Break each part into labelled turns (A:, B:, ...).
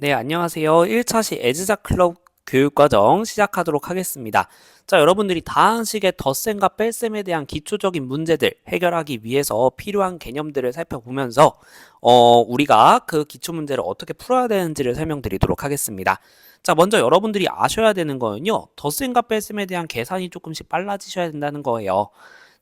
A: 네, 안녕하세요. 1차시 에즈자 클럽 교육과정 시작하도록 하겠습니다. 자, 여러분들이 다항식의 덧셈과 뺄셈에 대한 기초적인 문제들 해결하기 위해서 필요한 개념들을 살펴보면서 우리가 그 기초 문제를 어떻게 풀어야 되는지를 설명드리도록 하겠습니다. 자, 먼저 여러분들이 아셔야 되는 거는요. 덧셈과 뺄셈에 대한 계산이 조금씩 빨라지셔야 된다는 거예요.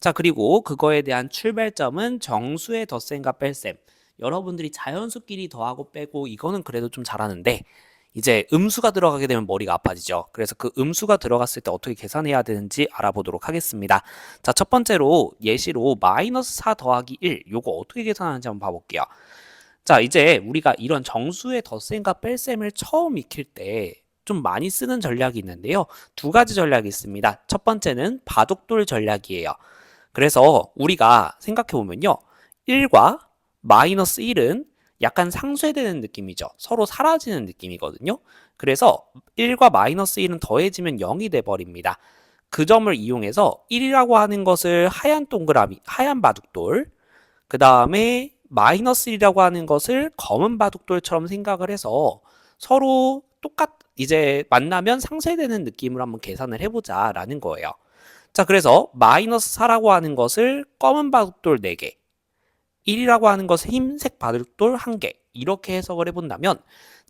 A: 자, 그리고 그거에 대한 출발점은 정수의 덧셈과 뺄셈. 여러분들이 자연수끼리 더하고 빼고 이거는 그래도 좀 잘하는데 이제 음수가 들어가게 되면 머리가 아파지죠. 그래서 그 음수가 들어갔을 때 어떻게 계산해야 되는지 알아보도록 하겠습니다. 자, 첫 번째로 예시로 마이너스 4 더하기 1 요거 어떻게 계산하는지 한번 봐볼게요. 자, 이제 우리가 이런 정수의 덧셈과 뺄셈을 처음 익힐 때 좀 많이 쓰는 전략이 있는데요. 두 가지 전략이 있습니다. 첫 번째는 바둑돌 전략이에요. 그래서 우리가 생각해보면요. 1과 마이너스 1은 약간 상쇄되는 느낌이죠. 서로 사라지는 느낌이거든요. 그래서 1과 마이너스 1은 더해지면 0이 돼버립니다. 그 점을 이용해서 1이라고 하는 것을 하얀 동그라미, 하얀 바둑돌, 그 다음에 마이너스 1이라고 하는 것을 검은 바둑돌처럼 생각을 해서 서로 이제 만나면 상쇄되는 느낌으로 한번 계산을 해보자 라는 거예요. 자, 그래서 마이너스 4라고 하는 것을 검은 바둑돌 4개, 1이라고 하는 것을 흰색 바둑돌 1개 이렇게 해석을 해본다면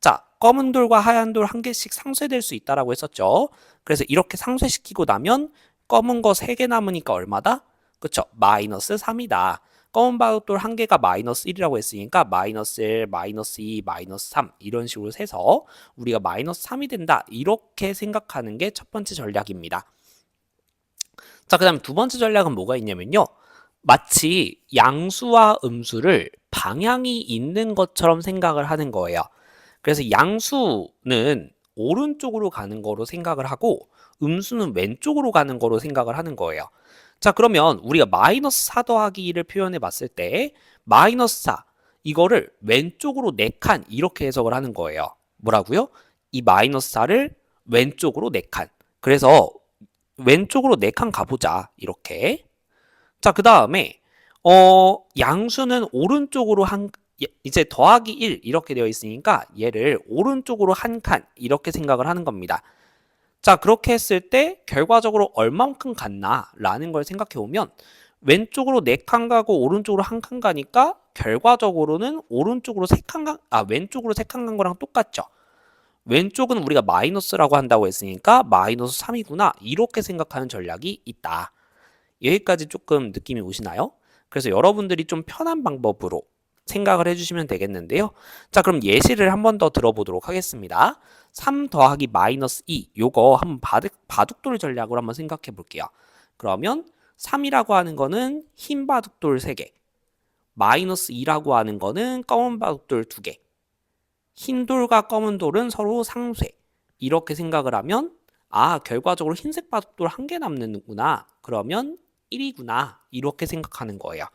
A: 자, 검은 돌과 하얀 돌 1개씩 상쇄될 수 있다라고 했었죠. 그래서 이렇게 상쇄시키고 나면 검은 거 3개 남으니까 얼마다? 그쵸? 마이너스 3이다. 검은 바둑돌 1개가 마이너스 1이라고 했으니까 마이너스 1, 마이너스 2, 마이너스 3 이런 식으로 세서 우리가 마이너스 3이 된다. 이렇게 생각하는 게 첫 번째 전략입니다. 자, 그 다음 두 번째 전략은 뭐가 있냐면요. 마치 양수와 음수를 방향이 있는 것처럼 생각을 하는 거예요. 그래서 양수는 오른쪽으로 가는 거로 생각을 하고 음수는 왼쪽으로 가는 거로 생각을 하는 거예요. 자, 그러면 우리가 마이너스 4 더하기 2를 표현해 봤을 때 마이너스 4 이거를 왼쪽으로 4칸 이렇게 해석을 하는 거예요. 뭐라고요? 이 마이너스 4를 왼쪽으로 4칸. 그래서 왼쪽으로 4칸 가보자. 이렇게. 자, 그 다음에 양수는 오른쪽으로 이제 더하기 1 이렇게 되어 있으니까 얘를 오른쪽으로 한 칸 이렇게 생각을 하는 겁니다. 자, 그렇게 했을 때 결과적으로 얼만큼 갔나 라는 걸 생각해 보면 왼쪽으로 4칸 가고 오른쪽으로 한 칸 가니까 결과적으로는 왼쪽으로 3칸 간 거랑 똑같죠. 왼쪽은 우리가 마이너스라고 한다고 했으니까 마이너스 3이구나 이렇게 생각하는 전략이 있다. 여기까지 조금 느낌이 오시나요? 그래서 여러분들이 좀 편한 방법으로 생각을 해주시면 되겠는데요. 자, 그럼 예시를 한 번 더 들어보도록 하겠습니다. 3 더하기 마이너스 2 요거 한번 바둑돌 전략으로 한번 생각해 볼게요. 그러면 3이라고 하는 거는 흰 바둑돌 3개, 마이너스 2라고 하는 거는 검은 바둑돌 2개, 흰 돌과 검은 돌은 서로 상쇄 이렇게 생각을 하면 결과적으로 흰색 바둑돌 1개 남는구나. 그러면 1이구나. 이렇게 생각하는 거예요.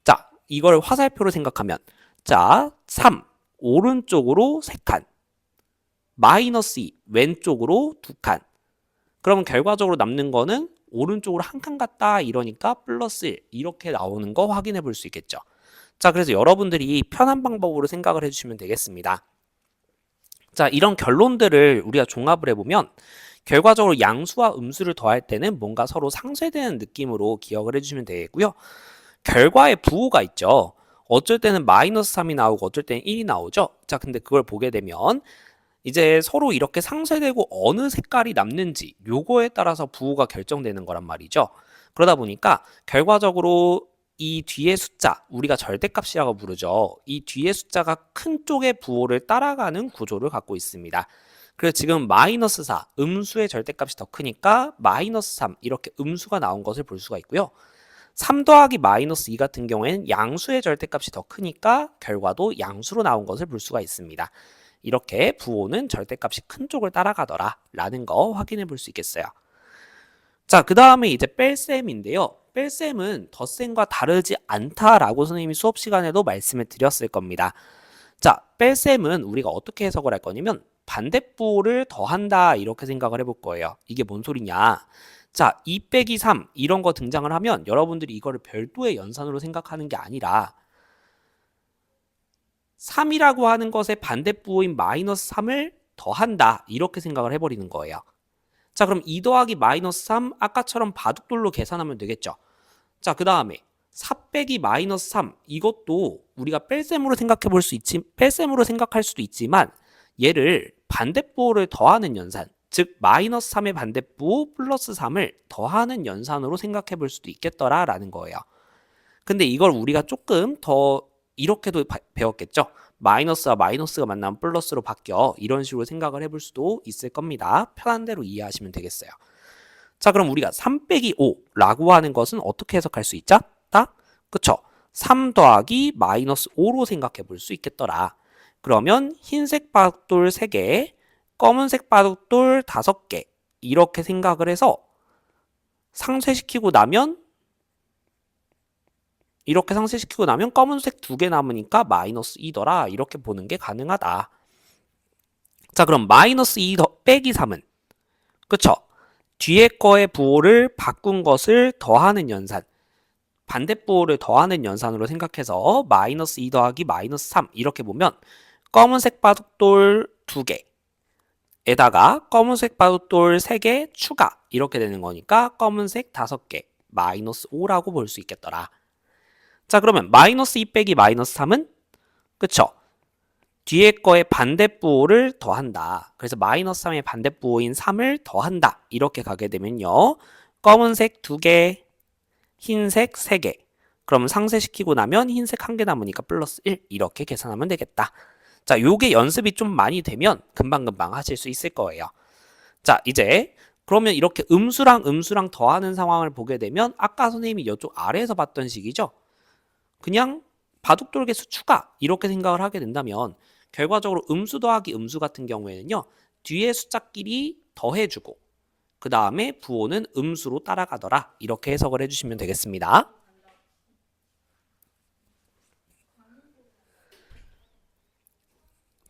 A: 자, 이걸 화살표로 생각하면 자, 3 오른쪽으로 3칸, 마이너스 2 왼쪽으로 2칸. 그러면 결과적으로 남는 거는 오른쪽으로 한 칸 갔다 이러니까 플러스 1 이렇게 나오는 거 확인해 볼 수 있겠죠. 자, 그래서 여러분들이 편한 방법으로 생각을 해주시면 되겠습니다. 자, 이런 결론들을 우리가 종합을 해보면 결과적으로 양수와 음수를 더할 때는 뭔가 서로 상쇄되는 느낌으로 기억을 해주시면 되겠고요. 결과에 부호가 있죠. 어쩔 때는 마이너스 3이 나오고 어쩔 때는 1이 나오죠. 자, 근데 그걸 보게 되면 이제 서로 이렇게 상쇄되고 어느 색깔이 남는지 요거에 따라서 부호가 결정되는 거란 말이죠. 그러다 보니까 결과적으로 이 뒤에 숫자, 우리가 절대값이라고 부르죠. 이 뒤에 숫자가 큰 쪽의 부호를 따라가는 구조를 갖고 있습니다. 그래서 지금 마이너스 4, 음수의 절대값이 더 크니까 마이너스 3 이렇게 음수가 나온 것을 볼 수가 있고요. 3 더하기 마이너스 2 같은 경우에는 양수의 절대값이 더 크니까 결과도 양수로 나온 것을 볼 수가 있습니다. 이렇게 부호는 절대값이 큰 쪽을 따라가더라 라는 거 확인해 볼 수 있겠어요. 자, 그 다음에 이제 뺄셈인데요. 뺄셈은 덧셈과 다르지 않다라고 선생님이 수업 시간에도 말씀을 드렸을 겁니다. 자, 뺄셈은 우리가 어떻게 해석을 할 거냐면 반대부호를 더한다 이렇게 생각을 해볼 거예요. 이게 뭔 소리냐? 자, 2 빼기 3 이런 거 등장을 하면 여러분들이 이거를 별도의 연산으로 생각하는 게 아니라 3이라고 하는 것의 반대부호인 마이너스 3을 더한다. 이렇게 생각을 해버리는 거예요. 자, 그럼 2 더하기 마이너스 3 아까처럼 바둑돌로 계산하면 되겠죠. 자, 그 다음에 4 빼기 마이너스 3 이것도 우리가 뺄셈으로 뺄셈으로 생각할 수도 있지만 얘를 반대부호를 더하는 연산, 즉 마이너스 3의 반대부호 플러스 3을 더하는 연산으로 생각해 볼 수도 있겠더라라는 거예요. 근데 이걸 우리가 조금 더 이렇게도 배웠겠죠. 마이너스와 마이너스가 만나면 플러스로 바뀌어. 이런 식으로 생각을 해볼 수도 있을 겁니다. 편한 대로 이해하시면 되겠어요. 자, 그럼 우리가 3 빼기 5라고 하는 것은 어떻게 해석할 수 있죠? 그쵸? 3 더하기 마이너스 5로 생각해 볼 수 있겠더라. 그러면 흰색 바둑돌 3개, 검은색 바둑돌 5개 이렇게 생각을 해서 상쇄시키고 나면 검은색 2개 남으니까 마이너스 2더라. 이렇게 보는 게 가능하다. 자, 그럼 마이너스 2 빼기 3은 그쵸? 뒤에 거의 부호를 바꾼 것을 더하는 연산, 반대부호를 더하는 연산으로 생각해서 마이너스 2 더하기 마이너스 3 이렇게 보면 검은색 바둑돌 2개에다가 검은색 바둑돌 3개 추가 이렇게 되는 거니까 검은색 5개 마이너스 5라고 볼 수 있겠더라. 자, 그러면 마이너스 2 빼기 마이너스 3은 그쵸? 뒤에 거의 반대부호를 더한다. 그래서 마이너스 3의 반대부호인 3을 더한다. 이렇게 가게 되면요. 검은색 2개, 흰색 3개. 그럼 상쇄시키고 나면 흰색 1개 남으니까 플러스 1. 이렇게 계산하면 되겠다. 자, 요게 연습이 좀 많이 되면 금방금방 하실 수 있을 거예요. 자, 이제 그러면 이렇게 음수랑 음수랑 더하는 상황을 보게 되면 아까 선생님이 이쪽 아래에서 봤던 식이죠. 그냥 바둑돌 개수 추가 이렇게 생각을 하게 된다면 결과적으로 음수 더하기 음수 같은 경우에는요. 뒤에 숫자끼리 더해주고 그 다음에 부호는 음수로 따라가더라. 이렇게 해석을 해주시면 되겠습니다.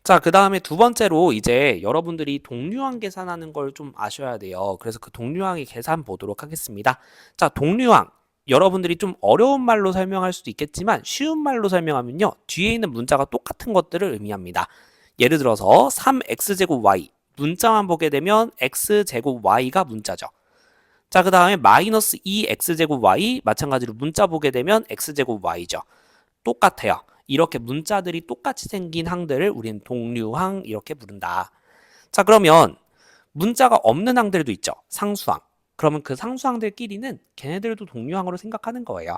A: 자, 그 다음에 두 번째로 이제 여러분들이 동류항 계산하는 걸 좀 아셔야 돼요. 그래서 그 동류항의 계산 보도록 하겠습니다. 자, 동류항. 여러분들이 좀 어려운 말로 설명할 수도 있겠지만 쉬운 말로 설명하면요. 뒤에 있는 문자가 똑같은 것들을 의미합니다. 예를 들어서 3x제곱 y. 문자만 보게 되면 x제곱 y가 문자죠. 자, 그 다음에 마이너스 2x제곱 y. 마찬가지로 문자 보게 되면 x제곱 y죠. 똑같아요. 이렇게 문자들이 똑같이 생긴 항들을 우리는 동류항 이렇게 부른다. 자, 그러면 문자가 없는 항들도 있죠. 상수항. 그러면 그 상수항들끼리는 걔네들도 동류항으로 생각하는 거예요.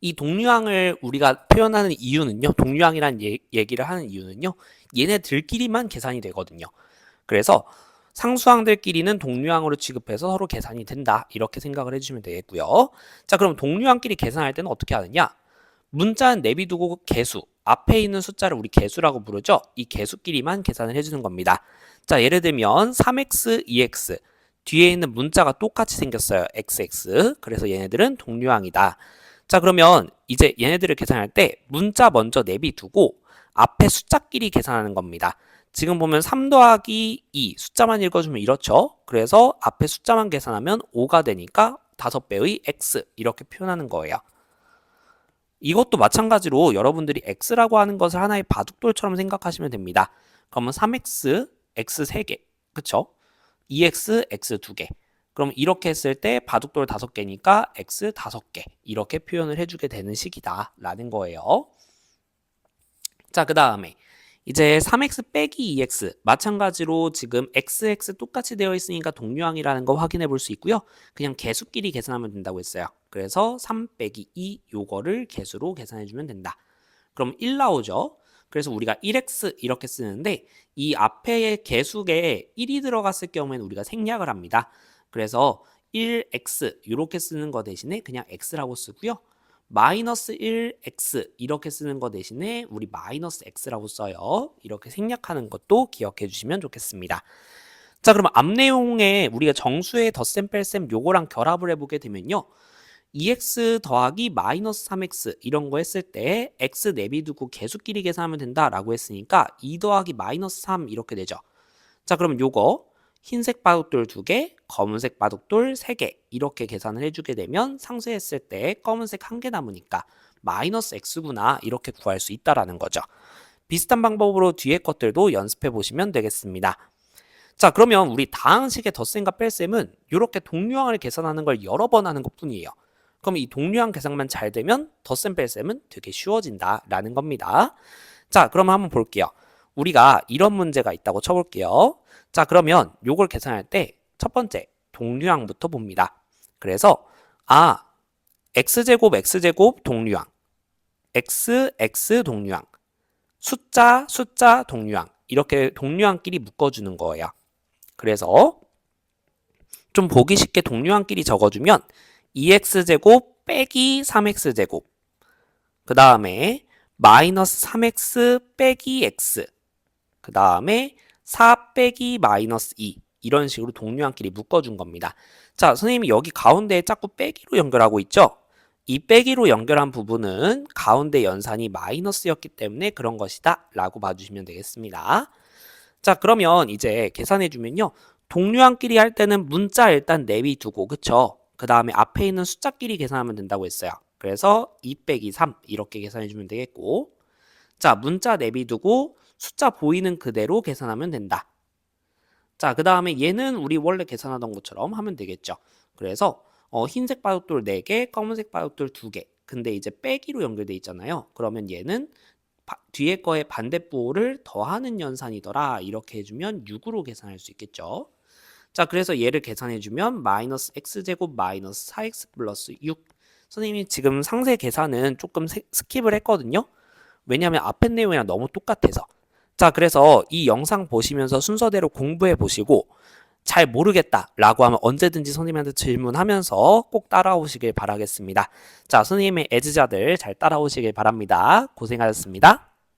A: 이 동류항을 우리가 표현하는 이유는요. 동류항이라는 얘기를 하는 이유는요. 얘네들끼리만 계산이 되거든요. 그래서 상수항들끼리는 동류항으로 취급해서 서로 계산이 된다. 이렇게 생각을 해주시면 되겠고요. 자, 그럼 동류항끼리 계산할 때는 어떻게 하느냐? 문자는 내비두고 개수, 앞에 있는 숫자를 우리 개수라고 부르죠. 이 개수끼리만 계산을 해주는 겁니다. 자, 예를 들면 3x, 2x 뒤에 있는 문자가 똑같이 생겼어요. xx. 그래서 얘네들은 동류항이다. 자, 그러면 이제 얘네들을 계산할 때 문자 먼저 내비두고 앞에 숫자끼리 계산하는 겁니다. 지금 보면 3 더하기 2 숫자만 읽어주면 이렇죠. 그래서 앞에 숫자만 계산하면 5가 되니까 5배의 x 이렇게 표현하는 거예요. 이것도 마찬가지로 여러분들이 x라고 하는 것을 하나의 바둑돌처럼 생각하시면 됩니다. 그러면 3x, x 3개, 그쵸? 2x, x 2개. 그럼 이렇게 했을 때 바둑돌 5개니까 x 5개 이렇게 표현을 해주게 되는 식이다 라는 거예요. 자, 그 다음에 이제 3x 빼기 2x 마찬가지로 지금 xx 똑같이 되어 있으니까 동류항이라는 거 확인해 볼 수 있고요. 그냥 개수끼리 계산하면 된다고 했어요. 그래서 3 빼기 2 요거를 개수로 계산해 주면 된다. 그럼 1 나오죠. 그래서 우리가 1x 이렇게 쓰는데 이 앞에 개수에 1이 들어갔을 경우에는 우리가 생략을 합니다. 그래서 1x 이렇게 쓰는 거 대신에 그냥 x라고 쓰고요. 마이너스 1x 이렇게 쓰는 거 대신에 우리 마이너스 x라고 써요. 이렇게 생략하는 것도 기억해 주시면 좋겠습니다. 자, 그럼 앞 내용에 우리가 정수의 덧셈 뺄셈 요거랑 결합을 해보게 되면요. 2x 더하기 마이너스 3x 이런 거 했을 때 x 내비두고 개수끼리 계산하면 된다라고 했으니까 2 더하기 마이너스 3 이렇게 되죠. 자, 그러면 요거 흰색 바둑돌 2개, 검은색 바둑돌 3개 이렇게 계산을 해주게 되면 상쇄했을 때 검은색 1개 남으니까 마이너스 x구나 이렇게 구할 수 있다라는 거죠. 비슷한 방법으로 뒤에 것들도 연습해 보시면 되겠습니다. 자, 그러면 우리 다항식의 덧셈과 뺄셈은 이렇게 동류항을 계산하는 걸 여러 번 하는 것뿐이에요. 그럼 이 동류항 계산만 잘 되면 덧셈 뺄셈은 되게 쉬워진다라는 겁니다. 자, 그럼 한번 볼게요. 우리가 이런 문제가 있다고 쳐볼게요. 자, 그러면 요걸 계산할 때 첫 번째 동류항부터 봅니다. 그래서 x제곱 동류항, x 동류항, 숫자 동류항 이렇게 동류항끼리 묶어주는 거예요. 그래서 좀 보기 쉽게 동류항끼리 적어주면 2x제곱 빼기 3x제곱 그 다음에 마이너스 3x 빼기 x 그 다음에 4 빼기 마이너스 2 이런 식으로 동류항끼리 묶어준 겁니다. 자, 선생님이 여기 가운데에 자꾸 빼기로 연결하고 있죠? 이 빼기로 연결한 부분은 가운데 연산이 마이너스였기 때문에 그런 것이다 라고 봐주시면 되겠습니다. 자, 그러면 이제 계산해주면요. 동류항끼리 할 때는 문자 일단 내비두고 그쵸? 그 다음에 앞에 있는 숫자끼리 계산하면 된다고 했어요. 그래서 2 빼기 3 이렇게 계산해주면 되겠고 자, 문자 내비두고 숫자 보이는 그대로 계산하면 된다. 자, 그 다음에 얘는 우리 원래 계산하던 것처럼 하면 되겠죠. 그래서 흰색 바둑돌 4개, 검은색 바둑돌 2개. 근데 이제 빼기로 연결돼 있잖아요. 그러면 얘는 뒤에 거의 반대부호를 더하는 연산이더라. 이렇게 해주면 6으로 계산할 수 있겠죠. 자, 그래서 얘를 계산해주면 마이너스 x제곱 마이너스 4x 플러스 6. 선생님이 지금 상세 계산은 조금 스킵을 했거든요. 왜냐하면 앞에 내용이랑 너무 똑같아서. 자, 그래서 이 영상 보시면서 순서대로 공부해 보시고 잘 모르겠다 라고 하면 언제든지 선생님한테 질문하면서 꼭 따라오시길 바라겠습니다. 자, 선생님의 애지자들 잘 따라오시길 바랍니다. 고생하셨습니다.